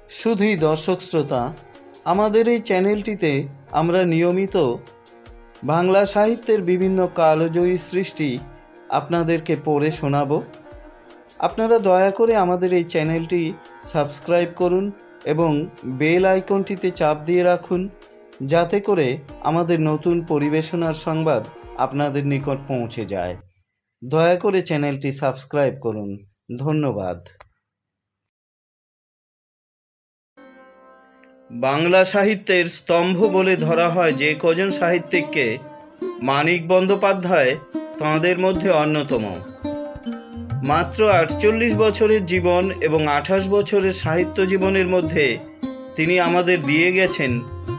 শুধুই দর্শক শ্রোতা, আমাদের এই চ্যানেলটিতে আমরা নিয়মিত বাংলা সাহিত্যের বিভিন্ন কালজয়ী সৃষ্টি আপনাদেরকে পড়ে শোনাব। আপনারা দয়া করে আমাদের এই চ্যানেলটি সাবস্ক্রাইব করুন এবং বেল আইকনটিতে চাপ দিয়ে রাখুন, যাতে করে আমাদের নতুন পরিবেশনার সংবাদ আপনাদের নিকট পৌঁছে যায়। দয়া করে চ্যানেলটি সাবস্ক্রাইব করুন। ধন্যবাদ। বাংলা সাহিত্যের স্তম্ভ বলে ধরা হয় যে কজন সাহিত্যিককে, মানিক বন্দ্যোপাধ্যায় তাঁদের মধ্যে অন্যতম। মাত্র 48 বছরের জীবন এবং 28 বছরের সাহিত্য জীবনের মধ্যে তিনি আমাদের দিয়ে গেছেন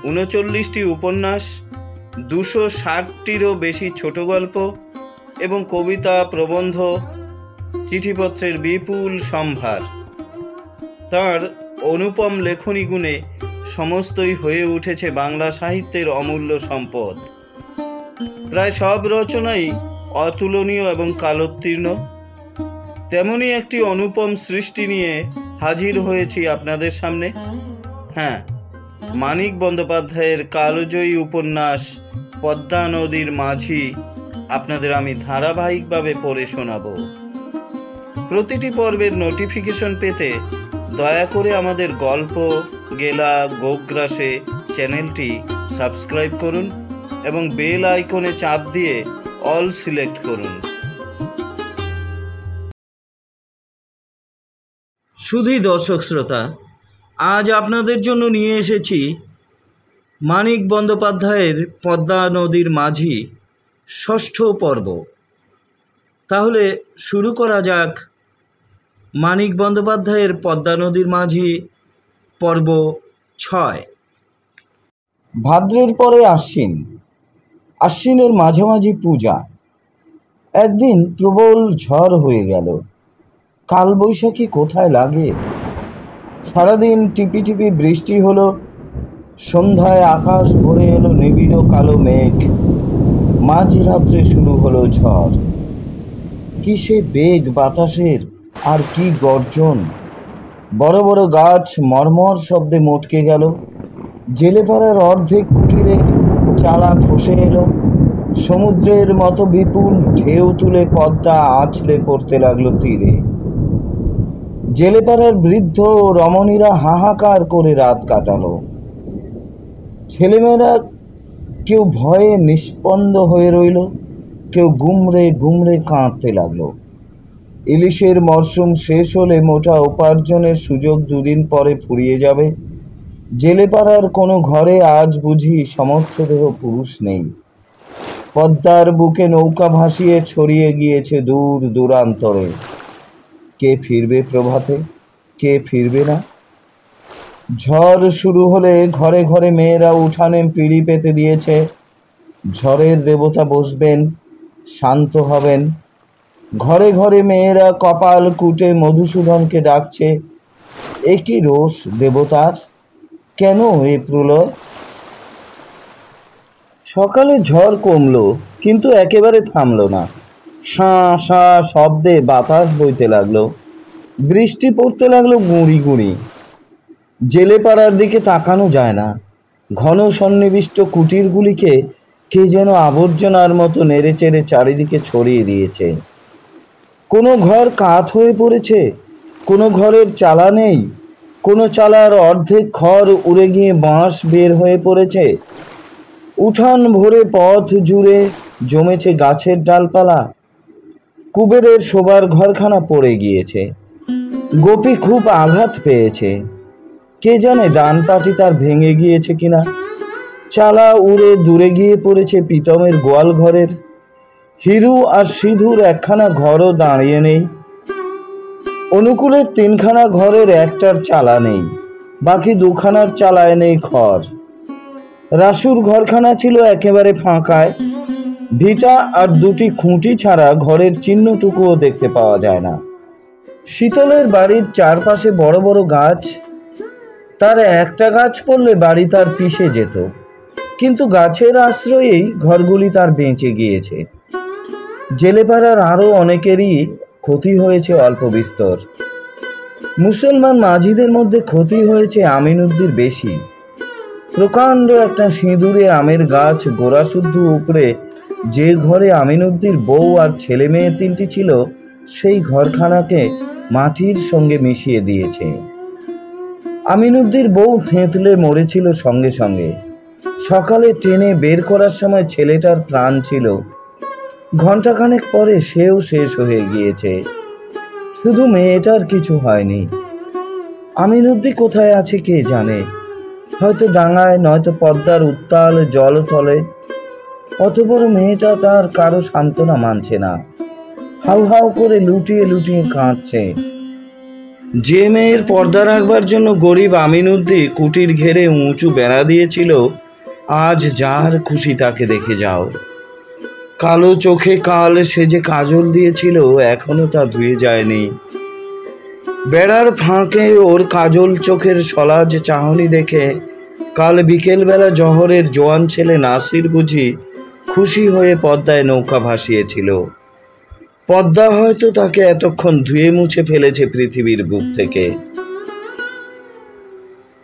39টি উপন্যাস, 260টিরও বেশি ছোট গল্প এবং কবিতা, প্রবন্ধ, চিঠিপত্রের বিপুল সম্ভার। তাঁর অনুপম লেখনী গুণে সমস্তই হয়ে উঠেছে বাংলা সাহিত্যের অমূল্য সম্পদ। প্রায় সব রচনাই অতুলনীয় এবং কালোত্তীর্ণ। তেমনি একটি অনুপম সৃষ্টি নিয়ে হাজির হয়েছি আপনাদের সামনে। হ্যাঁ, মানিক বন্দ্যোপাধ্যায়ের কালজয়ী উপন্যাস পদ্মা নদীর মাঝি আপনাদের আমি ধারাবাহিকভাবে পড়ে শোনাব। প্রতিটি পর্বের নোটিফিকেশন পেতে দয়া করে আমাদের গল্প গেলা গোগ্রাসে চ্যানেলটি সাবস্ক্রাইব করুন এবং বেল আইকনে চাপ দিয়ে অল সিলেক্ট করুন। শুধুই দর্শক শ্রোতা, আজ আপনাদের জন্য নিয়ে এসেছি মানিক বন্দ্যোপাধ্যায়ের পদ্মা নদীর মাঝি ষষ্ঠ পর্ব। তাহলে শুরু করা যাক মানিক বন্দ্যোপাধ্যায়ের পদ্মা নদীর মাঝি পর্ব 6। ভাদ্রের পরে আশ্বিন, আশ্বিনের মাঝামাঝি পূজা। একদিন প্রবল ঝড় হয়ে গেল। কালবৈশাখী কোথায় লাগে। সারাদিন টিপি টিপি বৃষ্টি হলো। সন্ধ্যায় আকাশ ভরে এলো নিবিড় কালো মেঘ। মাঝরাত্রে শুরু হলো ঝড়। কি সে বেগ বাতাসের, আর কি গর্জন! বড় বড় গাছ মর্মর শব্দে মটকে গেল। জেলেপাড়ার অর্ধেক কুটিরের চালা খসে এলো। সমুদ্রের মতো বিপুল ঢেউ তুলে পদ্মা আছড়ে পড়তে লাগলো তীরে। জেলেপাড়ার বৃদ্ধ ও রমণীরা হাহাকার করে রাত কাটালো। ছেলেমেয়েরা কেউ ভয়ে নিস্পন্দ হয়ে রইল, কেউ গুমড়ে গুমড়ে কাঁদতে লাগলো। ইলিশের মরশুম শেষ হলে মোটা উপার্জনের সুযোগ দুদিন পরে ফুরিয়ে যাবে। জেলেপাড়ার কোনো ঘরে আজ বুঝি সমর্থদেহ পুরুষ নেই। পদ্মার বুকে নৌকা ভাসিয়ে ছড়িয়ে গিয়েছে দূর দূরান্তরে। কে ফিরবে প্রভাতে, কে ফিরবে না? ঝড় শুরু হলে ঘরে ঘরে মেয়েরা উঠানে পিঁড়ি পেতে দিয়েছে। ঝড়ের দেবতা বসবেন, শান্ত হবেন। ঘরে ঘরে মেয়েরা কপাল কুটে মধুসূদনকে ডাকছে। একই রোষ দেবতার, কেন এ প্রলয়? সকালে ঝড় কমলো, কিন্তু একেবারে থামলো না। শাঁ শাঁ শব্দে বাতাস বইতে লাগলো। বৃষ্টি পড়তে লাগলো গুঁড়ি গুঁড়ি। জেলেপাড়ার দিকে তাকানো যায় না। ঘন সন্নিবিষ্ট কুটিরগুলিকে কে যেন আবর্জনার মতো নেড়ে চেড়ে চারিদিকে ছড়িয়ে দিয়েছে। কোনো ঘর কাঠ হয়ে পড়েছে, কোনো ঘরের চালা নেই, কোনো চালার অর্ধেক খড় উড়ে গিয়ে বাঁশ বের হয়ে পড়েছে। উঠান ভরে পথ জুড়ে জমেছে গাছের ডালপালা। কুবেরের শোবার ঘরখানা পড়ে গিয়েছে। গোপী খুব আঘাত পেয়েছে। কে জানে ডান পাটি তার ভেঙে গিয়েছে কিনা। চালা উড়ে দূরে গিয়ে পড়েছে পিতমের গোয়াল ঘরের। হিরু আর সিধুর একখানা ঘরও দাঁড়িয়ে নেই। অনুকূলের 3খানা ঘরের একটার চালা নেই, বাকি 2খানার চালায় নেই খড়। রাসুর ঘরখানা ছিল একেবারে ফাঁকায়। ভিটা আর 2টি খুঁটি ছাড়া ঘরের চিহ্নটুকুও দেখতে পাওয়া যায় না। শীতলের বাড়ির চারপাশে বড় বড় গাছ। তার একটা গাছ পড়লে বাড়ি তার পিষে যেত, কিন্তু গাছের আশ্রয়েই ঘরগুলি তার বেঁচে গিয়েছে। জেলেপাড়ার আরও অনেকেরই ক্ষতি হয়েছে অল্প বিস্তর। মুসলমান মাঝিদের মধ্যে ক্ষতি হয়েছে আমিনুদ্দির বেশি। প্রকাণ্ড একটা সিঁদুরে আমের গাছ গোড়া শুদ্ধ উপরে যে ঘরে আমিনুদ্দির বউ আর ছেলে মেয়ে তিনটি ছিল, সেই ঘরখানাকে মাটির সঙ্গে মিশিয়ে দিয়েছে। আমিনুদ্দির বউ থেঁতলে মরেছিল সঙ্গে সঙ্গে। সকালে ট্রেনে বের করার সময় ছেলেটার প্রাণ ছিল, ঘন্টাখানেক পরে সেও শেষ হয়ে গিয়েছে। শুধু মেয়েটার কিছু হয়নি। আমিনুদ্দি কোথায় আছে কে জানে, হয়তো ডাঙায়, নয়তো পদ্মার উত্তাল জলতলে। অত বড় মেয়েটা তার কারো সান্ত্বনা মানছে না, হাউ হাউ করে লুটিয়ে লুটিয়ে কাঁদছে। যে মেয়ের পর্দা রাখবার জন্য গরিব আমিনুদ্দি কুটির ঘেরে উঁচু বেড়া দিয়েছিল, আজ যার খুশি তাকে দেখে যাও। কালো চোখে কাল সে যে কাজল দিয়েছিল, এখনো তা ধুয়ে যায়নি। বেড়ার ফাঁকে ওর কাজল চোখের সলাজ চাহনি দেখে কাল বিকেলবেলা জহরের জোয়ান ছেলে নাসির বুঝি খুশি হয়ে পদ্মায় নৌকা ভাসিয়েছিল। পদ্মা হয়তো তাকে এতক্ষণ ধুয়ে মুছে ফেলেছে পৃথিবীর বুক থেকে।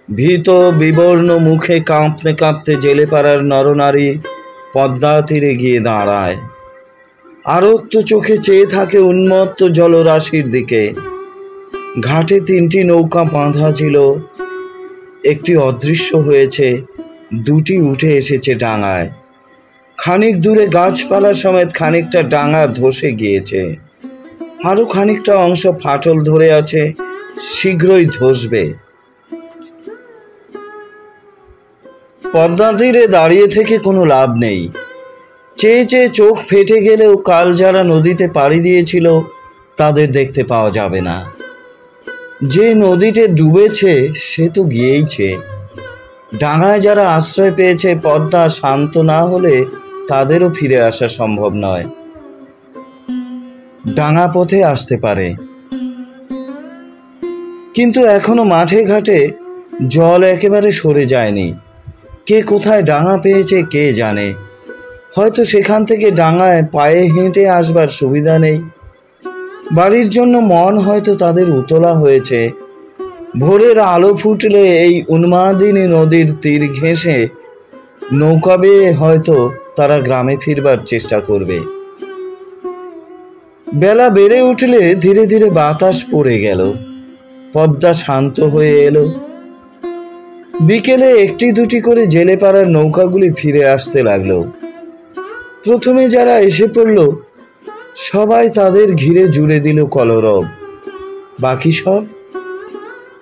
ভীত বিবর্ণ মুখে কাঁপতে কাঁপতে জেলেপাড়ার নরনারী পদ্মা তীরে গিয়ে দাঁড়ায়, আরক্ত চোখে চেয়ে থাকে উন্মত্ত জলরাশির দিকে। ঘাটে তিনটি নৌকা বাঁধা ছিল, একটি অদৃশ্য হয়েছে, দুটি উঠে এসেছে ডাঙায়। খানিক দূরে গাছপালা সমেত খানিকটা ডাঙা ধসে গিয়েছে, আরো খানিকটা অংশ ফাটল ধরে আছে, শীঘ্রই ধসবে। পদ্মা তীরে দাঁড়িয়ে থেকে কোনো লাভ নেই। চেয়ে চেয়ে চোখ ফেটে গেলেও কাল যারা নদীতে পাড়ি দিয়েছিল তাদের দেখতে পাওয়া যাবে না। যে নদীতে ডুবেছে সে তো গিয়েইছে। ডাঙায় যারা আশ্রয় পেয়েছে, পদ্মা শান্ত না হলে তাদেরও ফিরে আসা সম্ভব নয়। ডাঙা পথে আসতে পারে, কিন্তু এখনো মাঠে ঘাটে জল একেবারে সরে যায়নি। কে কোথায় ডাঙা পেয়েছে কে জানে, হয়তো সেখান থেকে ডাঙায় পায়ে হেঁটে আসবার সুবিধা নেই। বাড়ির জন্য মন হয়তো তাদের উতলা হয়েছে। ভোরের আলো ফুটলে এই উন্মাদিনী নদীর তীর ঘেঁষে নৌকা বেয়ে হয়তো তারা গ্রামে ফিরবার চেষ্টা করবে। বেলা বেড়ে উঠলে ধীরে ধীরে বাতাস পড়ে গেল, পদ্মা শান্ত হয়ে এলো। বিকেলে একটি দুটি করে জেলেপাড়ার নৌকাগুলি ফিরে আসতে লাগলো। প্রথমে যারা এসে পড়ল সবাই তাদের ঘিরে জুড়ে দিল কলরব। বাকি সব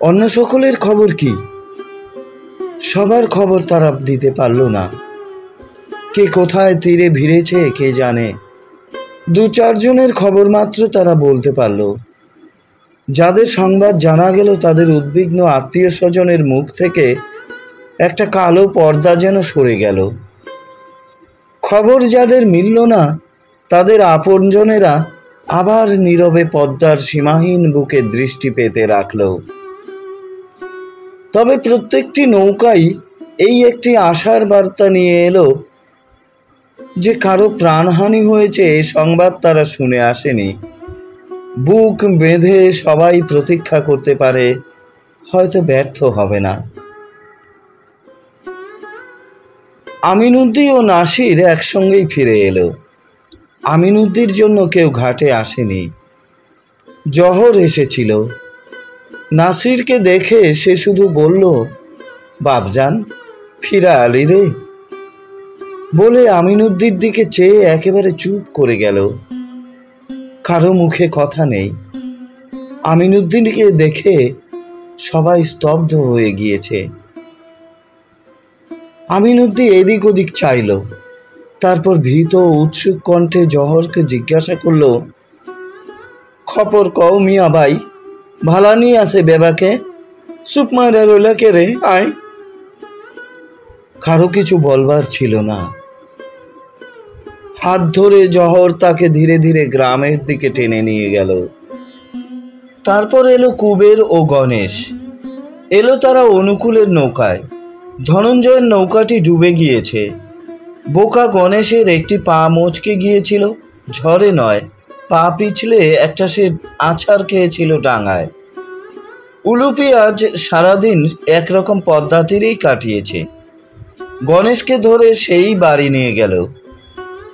অন্য সকলের খবর কি? সবার খবর তারা দিতে পারল না। কে কোথায় তীরে ভিড়েছে কে জানে। দু চারজনের খবর মাত্র তারা বলতে পারল। যাদের সংবাদ জানা গেল তাদের উদ্বিগ্ন আত্মীয় স্বজনের মুখ থেকে একটা কালো পর্দা যেন সরে গেল। খবর যাদের মিলল না তাদের আপনজনেরা আবার নীরবে পদ্মার সীমাহীন বুকে দৃষ্টি পেতে রাখল। তবে প্রত্যেকটি নৌকাই এই একটি আশার বার্তা নিয়ে এলো যে কারো প্রাণহানি হয়েছে এ সংবাদ তারা শুনে আসেনি। বুক বেঁধে সবাই প্রতীক্ষা করতে পারে, হয়তো ব্যর্থ হবে না। আমিনুদ্দি ও নাসির একসঙ্গেই ফিরে এলো। আমিনুদ্দির জন্য কেউ ঘাটে আসেনি, জহর এসেছিল। নাসিরকে দেখে সে শুধু বলল, বাপজান ফিরা আলি রে, বলে আমিনুদ্দির দিকে চেয়ে একেবারে চুপ করে গেল। কারো মুখে কথা নেই। আমিনুদ্দিনকে দেখে সবাই স্তব্ধ হয়ে গিয়েছে। আমিনুদ্দিন এদিক ওদিক চাইল, তারপর ভীত উৎসুক কণ্ঠে জহরকে জিজ্ঞাসা করল, খবর কও মিয়া ভাই, ভালানি আছে বেবাকে? চুপ মারা রইলা কে রে? আয়। কারো কিছু বলবার ছিল না। হাত ধরে জহর তাকে ধীরে ধীরে গ্রামের দিকে টেনে নিয়ে গেল। তারপর এলো কুবের ও গণেশ। এলো তারা অনুকূলের নৌকায়। ধনঞ্জয়ের নৌকাটি ডুবে গিয়েছে। বোকা গণেশের একটি পা মচকে গিয়েছিল, ঝড়ে নয়, পা পিছলে একটা সে আছাড় খেয়েছিল ডাঙায়। উলুপি আজ সারাদিন একরকম পদ্ধতিরই কাটিয়েছে। গণেশকে ধরে সেই বাড়ি নিয়ে গেল।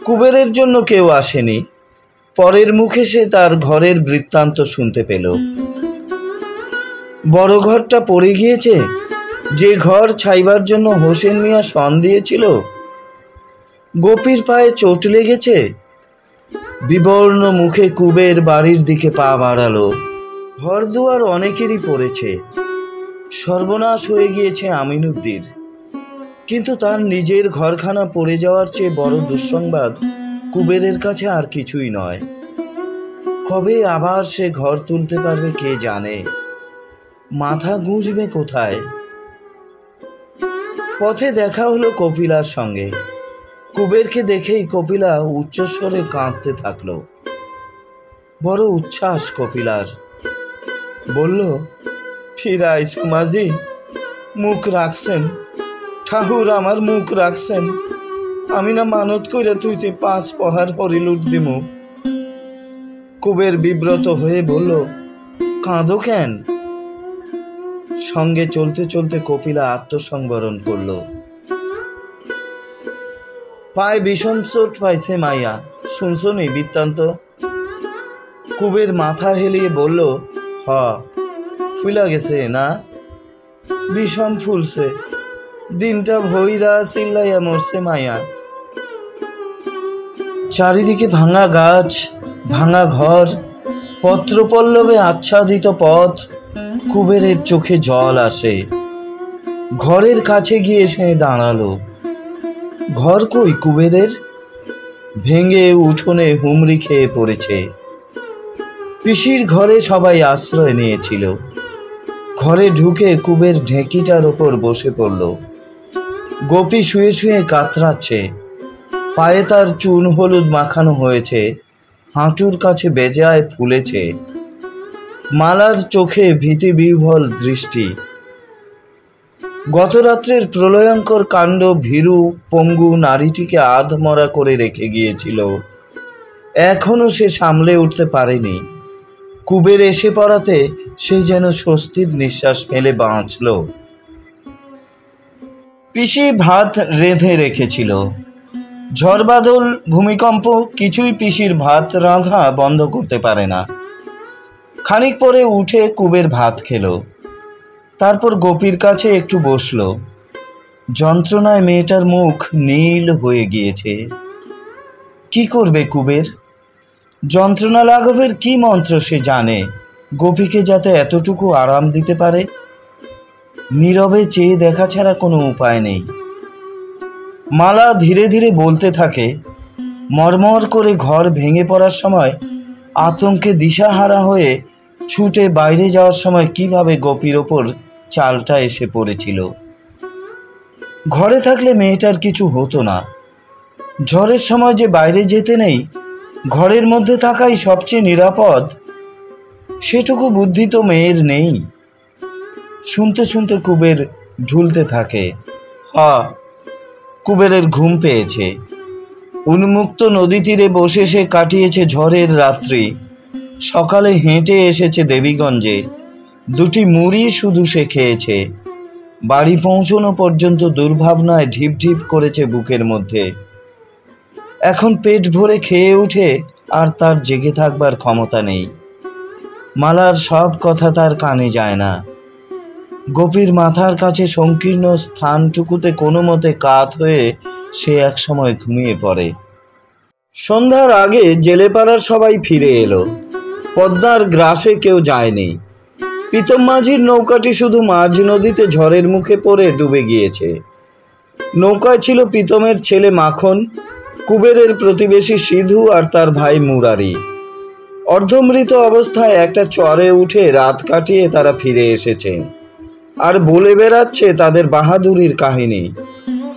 কুবেরের জন্য কেউ আসেনি। পরের মুখে সে তার ঘরের বৃত্তান্ত শুনতে পেল। বড় ঘরটা পড়ে গিয়েছে, যে ঘর ছাইবার জন্য হোসেন মিয়া সন দিয়েছিল। গোপীর পায়ে চোট লেগেছে। বিবর্ণ মুখে কুবের বাড়ির দিকে পা বাড়ালো। ঘর দুয়ার অনেকেরই পড়েছে। সর্বনাশ হয়ে গিয়েছে আমিনুদ্দির। কিন্তু তার নিজের ঘরখানা পড়ে যাওয়ার চেয়ে বড় দুঃসংবাদ কুবেরের কাছে আর কিছুই নয়। কবে আবার সে ঘর তুলতে পারবে কে জানে। মাথা গুঁজবে কোথায়। পথে দেখা হলো কপিলার সঙ্গে। কুবেরকে দেখেই কপিলা উচ্চস্বরে কাঁদতে থাকলো। বড় উচ্ছ্বাস কপিলার। বলল, ফিরাই সুমাজি, মুখ রাখছেন ঠাকুর, আমার মুখ রাখছেন। আমি না মানত কইরা তুইছে 5 পহার হরিলুট দিমু। কুবের বিব্রত হয়ে বলল, কাঁদো কেন? সঙ্গে চলতে চলতে কপিলা আত্মসংবরণ করল। পায়ে ভীষণ চোট পাইছে মাইয়া, শুনছো নি বৃত্তান্ত? কুবের মাথা হেলিয়ে বলল, হ, ফুলা গেছে না? ভীষণ ফুলছে। দিনটা ভইরা চিল্লাইয়া মরছে মাইয়া। চারিদিকে ভাঙা গাছ, ভাঙা ঘর, পত্রপল্লবে আচ্ছাদিত পথ। কুবেরের চোখে জল আসে। ঘরের কাছে গিয়ে সে দাঁড়ালো। ঘর কই কুবেরের? ভেঙে উঠোনে হুমড়ি খেয়ে পড়েছে। পিসির ঘরে সবাই আশ্রয় নিয়েছিল। ঘরে ঢুকে কুবের ঢেঁকিটার ওপর বসে পড়ল। গোপী শুয়ে শুয়ে কাতরাচ্ছে। পায়ে তার চুন হলুদ মাখানো হয়েছে, হাঁটুর কাছে বেজায় ফুলেছে। মালার চোখে ভীতি বিহ্বল দৃষ্টি। গত রাত্রের প্রলয়ঙ্কর কাণ্ড ভীরু পঙ্গু নারীটিকে আধমরা করে রেখে গিয়েছিল। এখনো সে সামলে উঠতে পারেনি। কুবের এসে পড়াতে সে যেন স্বস্তির নিঃশ্বাস ফেলে বাঁচল। পিসি ভাত রেঁধে রেখেছিল। ঝড় বাদল ভূমিকম্প কিছুই পিসির ভাত রাঁধা বন্ধ করতে পারে না। খানিক পরে উঠে কুবের ভাত খেলো। তারপর গোপীর কাছে একটু বসলো। যন্ত্রণায় মেয়েটার মুখ নীল হয়ে গিয়েছে। কি করবে কুবের? যন্ত্রণা লাঘবের কি মন্ত্র সে জানে, গোপীকে যাতে এতটুকু আরাম দিতে পারে? নীরবে চেয়ে দেখা ছাড়া কোনো উপায় নেই। মালা ধীরে ধীরে বলতে থাকে। মরমর করে ঘর ভেঙে পড়ার সময় আতঙ্কে দিশাহারা হয়ে ছুটে বাইরে যাওয়ার সময় কিভাবে গোপীর ওপর চালটা এসে পড়েছিল। ঘরে থাকলে মেয়েটার কিছু হতো না। ঝড়ের সময় যে বাইরে যেতে নেই, ঘরের মধ্যে থাকাই সবচেয়ে নিরাপদ, সেটুকু বুদ্ধি তো মেয়ের নেই। শুনতে শুনতে কুবের ঢুলতে থাকে। কুবেরের ঘুম পেয়েছে। উন্মুক্ত নদী তীরে বসে সে কাটিয়েছে ঝড়ের রাত্রি। সকালে হেঁটে এসেছে দেবীগঞ্জে। 2টি মুড়ি শুধু সে খেয়েছে। বাড়ি পৌঁছানো পর্যন্ত দুর্ভাবনায় ঢিপ ঢিপ করেছে বুকের মধ্যে। এখন পেট ভরে খেয়ে উঠে আর তার জেগে থাকবার ক্ষমতা নেই। মালার সব কথা তার কানে যায় না। গোপীর মাথার কাছে সংকীর্ণ স্থানটুকুতে কোনো মতে কাত হয়ে সে একসময় ঘুমিয়ে পড়ে। সন্ধ্যার আগে জেলেপাড়ার সবাই ফিরে এলো। পদ্মার গ্রাসে কেউ যায়নি। প্রীতম মাঝির নৌকাটি শুধু মাঝ নদীতে ঝড়ের মুখে পড়ে ডুবে গিয়েছে। নৌকায় ছিল প্রীতমের ছেলে মাখন, কুবেরের প্রতিবেশী সিধু আর তার ভাই মুরারি। অর্ধমৃত অবস্থায় একটা চরে উঠে রাত কাটিয়ে তারা ফিরে এসেছে আর বলে বেড়াচ্ছে তাদের বাহাদুরির কাহিনী।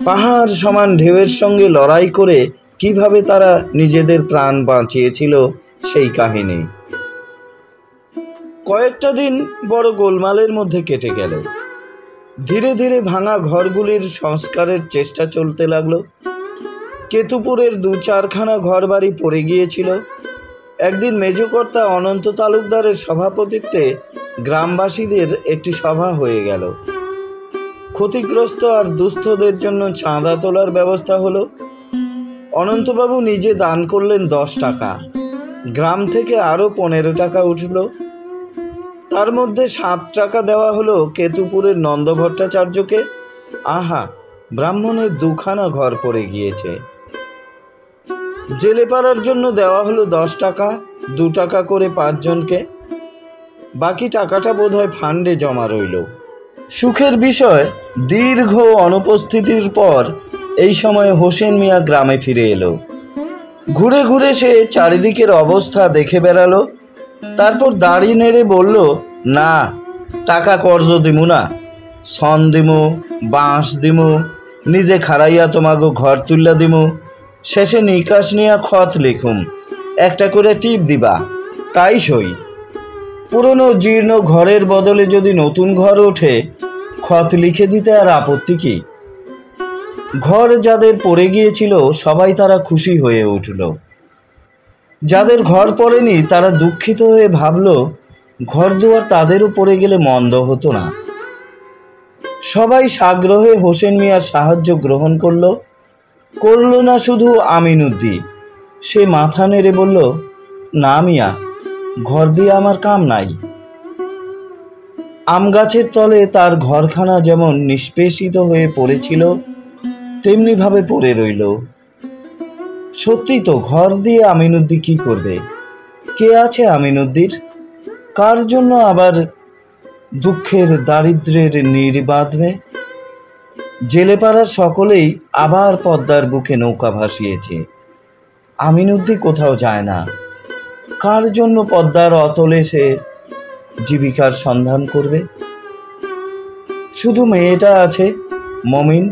পাহাড় সমান ঢেউয়ের সঙ্গে লড়াই করে কিভাবে তারা নিজেদের প্রাণ বাঁচিয়েছিল সেই কাহিনী। কয়েকটা দিন বড় গোলমালের মধ্যে কেটে গেল। ধীরে ধীরে ভাঙা ঘরগুলির সংস্কারের চেষ্টা চলতে লাগলো। কেতুপুরের 2-4খানা ঘর বাড়ি পড়ে গিয়েছিল। একদিন মেজকর্তা অনন্ত তালুকদারের সভাপতিত্বে গ্রামবাসীদের একটি সভা হয়ে গেল। ক্ষতিগ্রস্ত আর দুস্থদের জন্য চাঁদা তোলার ব্যবস্থা হলো। অনন্তবাবু নিজে দান করলেন 10 টাকা। গ্রাম থেকে আরও 15 টাকা উঠল। তার মধ্যে 7 টাকা দেওয়া হলো কেতুপুরের নন্দ ভট্টাচার্যকে। আহা, ব্রাহ্মণের 2খানা ঘর পড়ে গিয়েছে। জেলেপাড়ার জন্য দেওয়া হলো 10 টাকা, 2 টাকা করে 5 জনকে। বাকি টাকাটা বোধহয় ফান্ডে জমা রইল। সুখের বিষয়, দীর্ঘ অনুপস্থিতির পর এই সময় হোসেন মিয়া গ্রামে ফিরে এলো। ঘুরে ঘুরে সে চারিদিকের অবস্থা দেখে বেড়ালো। তারপর দাড়ি নেড়ে বলল, না, টাকা কর্জ দিমু না, সন দিমু, বাঁশ দিমু, নিজে খাড়াইয়া তোমাগো ঘর তুললা দিমু, শেষে নিকাশ নিয়া খত লিখুম, একটা করে টিপ দিবা, তাই সই। পুরনো জীর্ণ ঘরের বদলে যদি নতুন ঘর ওঠে, খত লিখে দিতে আর আপত্তি কি? ঘর যাদের পড়ে গিয়েছিল সবাই তারা খুশি হয়ে উঠল। যাদের ঘর পড়েনি তারা দুঃখিত হয়ে ভাবল, ঘর দুয়ার তাদেরও পড়ে গেলে মন্দ হতো না। সবাই সাগ্রহে হোসেন মিয়ার সাহায্য গ্রহণ করলো না শুধু আমিনউদ্দিন। সে মাথা নেড়ে বলল, না মিয়া, ঘর দিয়ে আমার কাম নাই। আম গাছের তলে তার ঘরখানা যেমন নিষ্পেষিত হয়ে পড়েছিল, তেমনি ভাবে পড়ে রইল। সত্যি তো, ঘর দিয়ে আমিনউদ্দিন কি করবে? কে আছে আমিনউদ্দিন? কার জন্য আবার দুঃখের দারিদ্র্যের নীড় বাঁধবে? জেলেপাড়ার সকলেই আবার পদ্মার বুকে নৌকা ভাসিয়েছে। আমিনউদ্দিন কোথাও যায় না। কার জন্য পদ্মার অতলে সে জীবিকার সন্ধান করবে? শুধু মেয়েটা আছে, মমিন।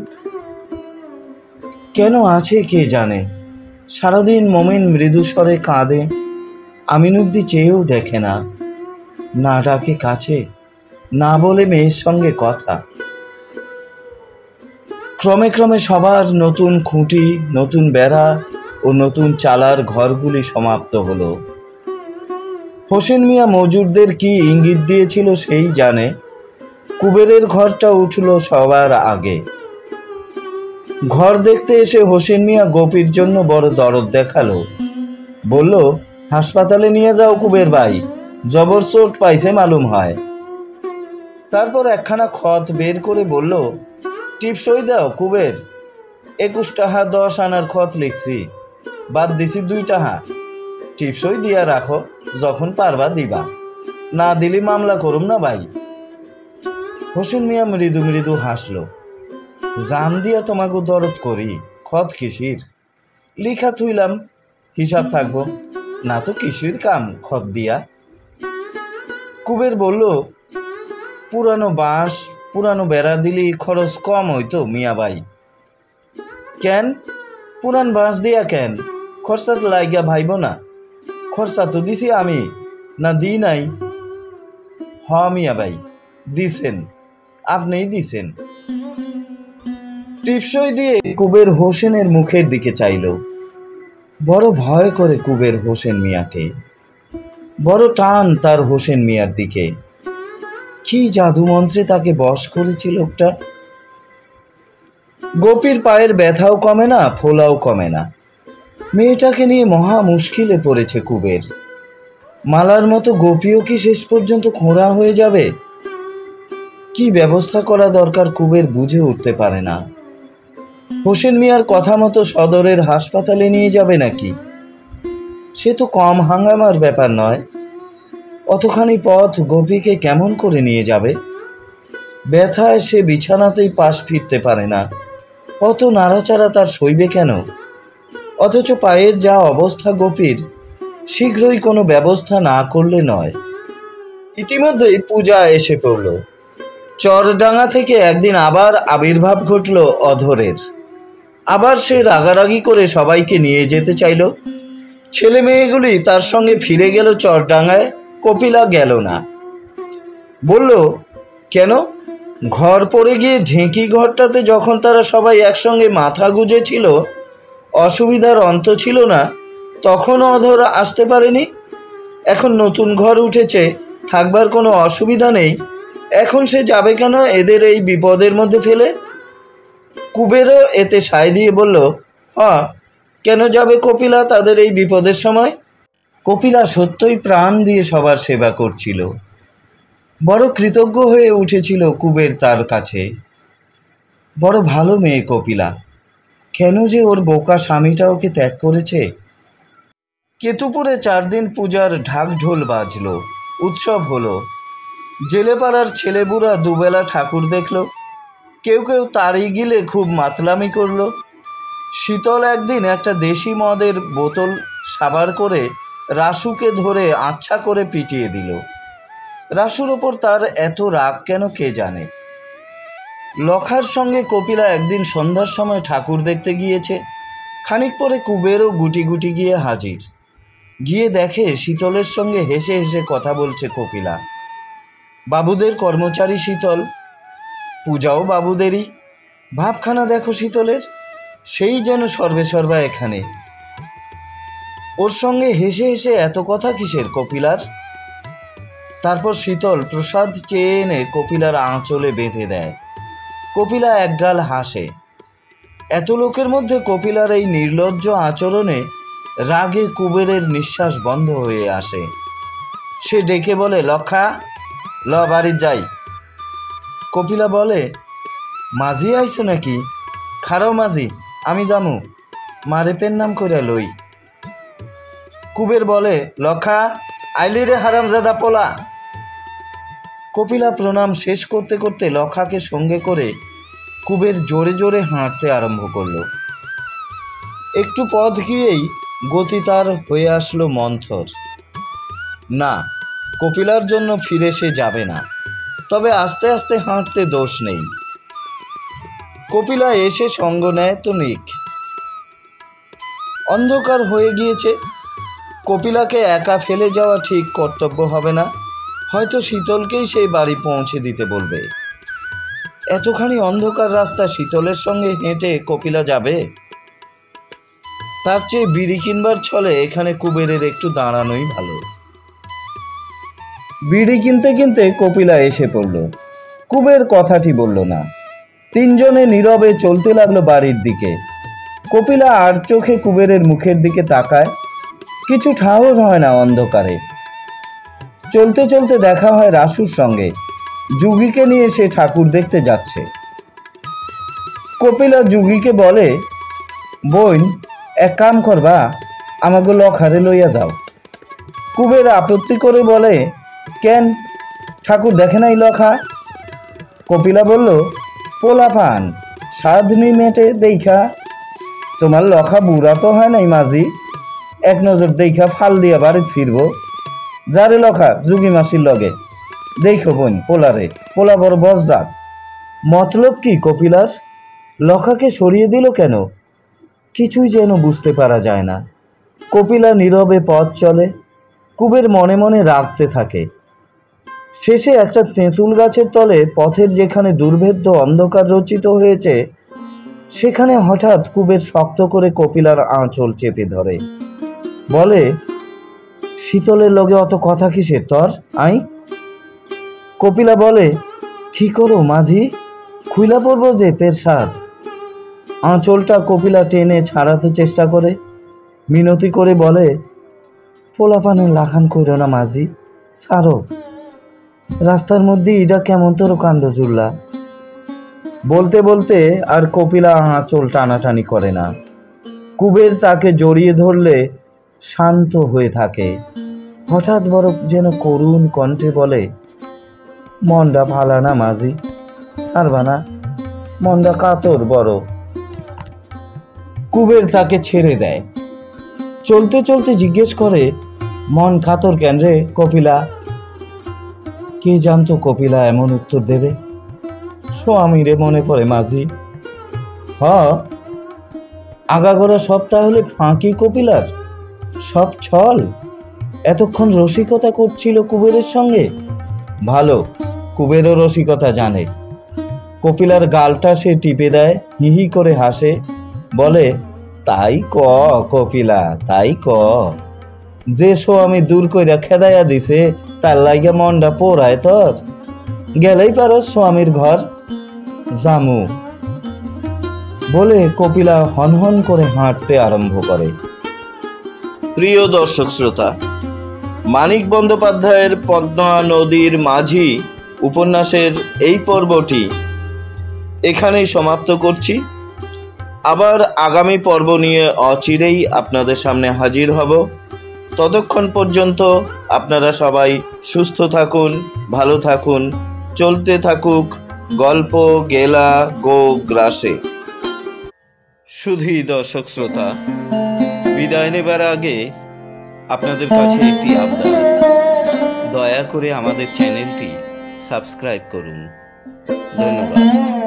কেন আছে কে জানে। সারাদিন মমিন মৃদু স্বরে কাঁদে। আমিনউদ্দিন চেয়েও দেখে না, না ডাকে কাছে, না বলে মেয়ের সঙ্গে কথা। ক্রমে ক্রমে সবার নতুন খুঁটি, নতুন বেড়া ও নতুন চালার ঘরগুলি সমাপ্ত হলো। হোসেন মিয়া মজুরদের কি ইঙ্গিত দিয়েছিল সেই জানে। কুবেরের ঘরটা উঠল সবার আগে। ঘর দেখতে এসে হোসেন মিয়া গোপীর জন্য বড় দরদ দেখালো। বলল, হাসপাতালে নিয়ে যাও কুবের ভাই, জবর চোট পাইছে মালুম হয়। তারপর একখানা খত বের করে বলল, টিপসই দাও কুবের, 21 টাকা 10 আনার খত লিখছি, বাদ দিছি 2 টাকা। টিপসই দিয়া রাখো, যখন পারবা দিবা, না দিলি মামলা করুম না ভাই। হোসেন মিয়া মৃদু মৃদু হাসল। জান দিয়া তোমাকে দরদ করি, খত কিসির? লিখা থুইলাম, হিসাব থাকবো না তো কিসির কাম খত দিয়া। কুবের বলল, পুরানো বাঁশ, পুরানো বেড়া দিলি খরচ কম হইতো মিয়া ভাই। কেন? পুরান বাঁশ দিয়া কেন? খরচা লাগিয়া ভাইব না? খরচা তো দিছি আমি, না দি নাই? হ মিয়া ভাই, দিছেন, আপনিই দিছেন। টিপসই দিয়ে কুবের হোসেনের মুখের দিকে চাইল। বড় ভয় করে কুবের হোসেন মিয়াকে, বড় টান তার হোসেন মিয়ার দিকে। কি জাদু মন্ত্রে তাকে বশ করেছে লোকটা। গোপীর পায়ের ব্যথাও কমে না, ফোলাও কমে না। মেয়েটাকে নিয়ে মহা মুশকিলে পড়েছে কুবের। মালার মতো গোপীও কি শেষ পর্যন্ত খোঁড়া হয়ে যাবে? কি ব্যবস্থা করা দরকার কুবের বুঝে উঠতে পারে না। হোসেন মিয়ার কথা মতো সদরের হাসপাতালে নিয়ে যাবে নাকি? সে তো কম হাঙ্গামার ব্যাপার নয়। অতখানি পথ গোপীকে কেমন করে নিয়ে যাবে? ব্যথায় সে বিছানাতেই পাশ ফিরতে পারে না। অত নাড়াচাড়া তার সইবে কেন? অথচ পায়ের যা অবস্থা গোপীর, শীঘ্রই কোনো ব্যবস্থা না করলে নয়। ইতিমধ্যেই পূজা এসে পড়ল। চরডাঙ্গা থেকে একদিন আবার আবির্ভাব ঘটল অধরের। আবার সে রাগারাগি করে সবাইকে নিয়ে যেতে চাইল। ছেলে মেয়েগুলি তার সঙ্গে ফিরে গেল চরডাঙ্গায়, কপিলা গেল না। বলল, কেন? ঘর পড়ে গিয়ে ঢেঁকি ঘরটাতে যখন তারা সবাই একসঙ্গে মাথা গুঁজেছিল, অসুবিধার অন্ত ছিল না, তখনও অধর আসতে পারেনি। এখন নতুন ঘর উঠেছে, থাকবার কোনো অসুবিধা নেই, এখন সে যাবে কেন এদের এই বিপদের মধ্যে ফেলে? কুবেরও এতে সায় দিয়ে বলল, হ্যাঁ, কেন যাবে কপিলা তাদের এই বিপদের সময়? কপিলা সত্যই প্রাণ দিয়ে সবার সেবা করছিল, বড় কৃতজ্ঞ হয়ে উঠেছিল কুবের তার কাছে। বড় ভালো মেয়ে কপিলা, কেন যে ওর বোকা স্বামীটা ওকে ত্যাগ করেছে। কেতুপুরে 4 দিন পূজার ঢাক ঢোল বাজল, উৎসব হলো। জেলেপাড়ার ছেলেবুড়া দুবেলা ঠাকুর দেখল, কেউ কেউ তাড়ি গিলে খুব মাতলামি করল। শীতল একদিন একটা দেশি মদের বোতল সাবার করে রাসুকে ধরে আচ্ছা করে পিটিয়ে দিল। রাসুর ওপর তার এত রাগ কেন কে জানে। লখার সঙ্গে কপিলা একদিন সন্ধ্যার সময় ঠাকুর দেখতে গিয়েছে। খানিক পরে কুবেরও গুটি গুটি গিয়ে হাজির। গিয়ে দেখে শীতলের সঙ্গে হেসে হেসে কথা বলছে কপিলা। বাবুদের কর্মচারী শীতল, পূজাও বাবুদেরই। ভাবখানা দেখো শীতলের, সেই যেন সর্বে সর্বা এখানে। ওর সঙ্গে হেসে হেসে এত কথা কিসের কপিলার? তারপর শীতল প্রসাদ চেয়ে এনে কপিলার আঁচলে বেঁধে দেয়। কপিলা একগাল হাসে। এত লোকের মধ্যে কপিলার এই নির্লজ্জ আচরণে রাগে কুবেরের নিঃশ্বাস বন্ধ হয়ে আসে। সে ডেকে বলে, লক্ষা, ল বাড়ির যাই। কপিলা বলে, মাঝি আইছো নাকি? খারাও মাঝি, আমি যামু, মারে পেন নাম করে লই। কুবের বলে, লক্ষা, আইলি রে হারামজাদা পোলা। কপিলা প্রণাম শেষ করতে করতে লখাকে সঙ্গে করে কুবের জোরে জোরে হাঁটতে আরম্ভ করল। একটু পথ গিয়েই গতি তার হয়ে আসলো মন্থর। না, কপিলার জন্য ফিরে সে যাবে না, তবে আস্তে আস্তে হাঁটতে দোষ নেই। কপিলা এসে সঙ্গ নেয় তো নিক। অন্ধকার হয়ে গিয়েছে, কপিলাকে একা ফেলে যাওয়া ঠিক কর্তব্য হবে না। হয়তো শীতলকেই সেই বাড়ি পৌঁছে দিতে বলবে। এতখানি অন্ধকার রাস্তা শীতলের সঙ্গে হেঁটে কপিলা যাবে? তার চেয়ে বিড়ি কিনবার ছলে এখানে কুবেরের একটু দাঁড়ানোই ভালো। বিড়ি কিনতে কিনতে কপিলা এসে পড়ল। কুবের কথাটি বলল না। তিনজনে নীরবে চলতে লাগলো বাড়ির দিকে। কপিলা আর চোখে কুবেরের মুখের দিকে তাকায়। কিছু ঠাহর হয় না অন্ধকারে। চলতে চলতে দেখা হয় রাসুর সঙ্গে। যুগীকে নিয়ে সে ঠাকুর দেখতে যাচ্ছে। কপিলা যুগীকে বলে, বোন, এক কাম করবা, আমাকে লখারে লইয়া যাও। কুবের আপত্তি করে বলে, কেন, ঠাকুর দেখে নাই লখা? কপিলা বলল, পোলাপান সাধনি মেটে দেখা, তোমার লখা বুড়া তো হয় নাই মাঝি, এক নজর দেখা ফাল দিয়া বাড়ি ফিরব। যারে লখা যুগি মাসির লগে দেখো বোন পোলারে, পোলা বড় বজ্জাত। মতলব কি কপিলার? লখাকে সরিয়ে দিল কেন? কিছুই যেন বুঝতে পারা যায় না। কপিলা নীরবে পথ চলে। কুবের মনে মনে রাগতে থাকে। শেষে একটা তেঁতুল গাছের তলে পথের যেখানে দুর্ভেদ্য অন্ধকার রচিত হয়েছে, সেখানে হঠাৎ কুবের শক্ত করে কপিলার আঁচল চেপে ধরে। বলে, শীতলের লগে অত কথা কিসের তর আই? কপিলা বলে, কি করো মাঝি, খুইলা পড়বো যে পেরসাদ। আঁচলটা কপিলা টেনে ছাড়াতে চেষ্টা করে, মিনতি করে বলে, পোলাপানের লাখান কইরো না মাঝি, ছাড়ো। রাস্তার মধ্যে ইডা কেমন তোর কাণ্ড জুড়লা। বলতে বলতে আর কপিলা আঁচল টানাটানি করে না। কুবের তাকে জড়িয়ে ধরলে শান্ত হয়ে থাকে। হঠাৎ বড় যেন করুণ কণ্ঠে বলে, মনটা ভালা না মাঝি, ছাড়বা না, মনটা কাতর বড়। কুবের তাকে ছেড়ে দেয়। চলতে চলতে জিজ্ঞেস করে, মন কাতর কেন রে কপিলা? কে জানতো কপিলা এমন উত্তর দেবে। স্বামী রে মনে পড়ে মাঝি। আগাগোড়া সব তাহলে ফাঁকি কপিলার, সব ছল। এতক্ষণ রসিকতা করছিল কুবেরের সঙ্গে। ভালো, কুবেরও রসিকতা জানে। কপিলার গালটা সে টিপে দেয়, হিহি করে হাসে, বলে, তাই ক কপিলা, তাই ক। যে স্বামী দূর কইরা খেদাইয়া দিছে তার লাগে মনটা পোড়ায় তোর? গেলেই পারো স্বামীর ঘর। জামু বলে কপিলা হনহন করে হাঁটতে আরম্ভ করে। প্রিয় দর্শক শ্রোতা, মানিক বন্দ্যোপাধ্যায়ের পদ্মা নদীর মাঝি উপন্যাসের এই পর্বটি এখানেই সমাপ্ত করছি। আবার আগামী পর্ব নিয়ে অচিরেই আপনাদের সামনে হাজির হব। ততক্ষণ পর্যন্ত আপনারা সবাই সুস্থ থাকুন, ভালো থাকুন, চলতে থাকুক গল্প গেলা গো গ্রাসে। শুধুই দর্শক শ্রোতা, বিদায় নেবার আগে আপনাদের কাছে একটি আবদার, দয়া করে আমাদের চ্যানেলটি সাবস্ক্রাইব করুন। ধন্যবাদ।